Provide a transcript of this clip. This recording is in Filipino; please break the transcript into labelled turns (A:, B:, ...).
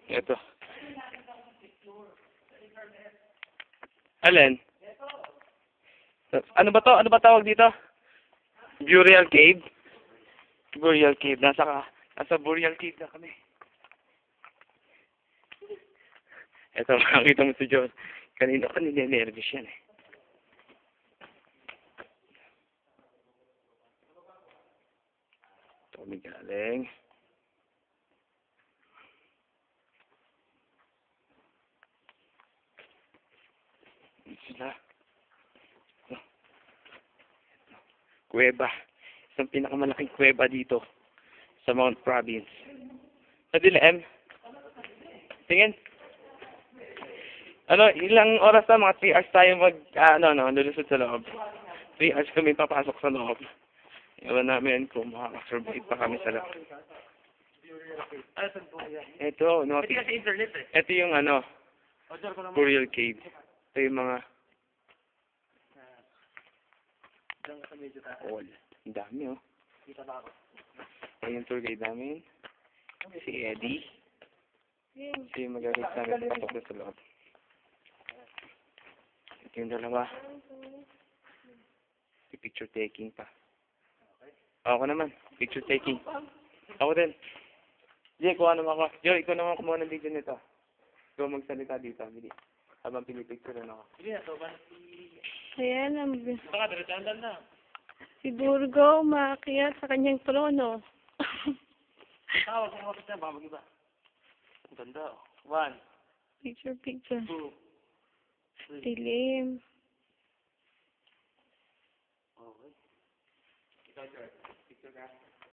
A: Ito. Alin? Ano ba to? Ano ba tawag dito? Burial Cave? Burial Cave. Nasa Burial Cave na kami. Ito, makikita mo si John. Kanina ko ninenervous yan eh. Ito kami galing. Sila. Kuweba. Isang pinakamalaking kuweba dito sa Mount Province. Sa Dilim. Tingin. Ano, ilang oras na? Mga 3 hours tayo lulusod sa loob. 3 hours kami papasok sa loob. Iwan namin kung makakasurvive pa kami sa loob. Ito, no. Ito yung Burial Cave. Ito yung mga all. Ang dami, oh. Ayan yung tour guide namin. Si Eddie. Ito yung magagamit namin pasok sa loob. Ito yung dalawa. Picture taking pa. Ako naman. Picture taking. Ako din. Jay, kuha naman ako. Joy, ikaw naman kumuha ng video nito. Ikaw magsalita dito. Bili. Habang pinipicture ako. Bili na to.
B: Ayan,
A: Baka, diretandal na.
B: si Burgo umakyat sa kanyang trono.
A: Tawag sa office na. Baka mag-iba. Ang ganda. 1,
B: Picture, picture.
A: 2, 3.
B: Dilim.
A: Okay. Ikaw, George. Picture ka.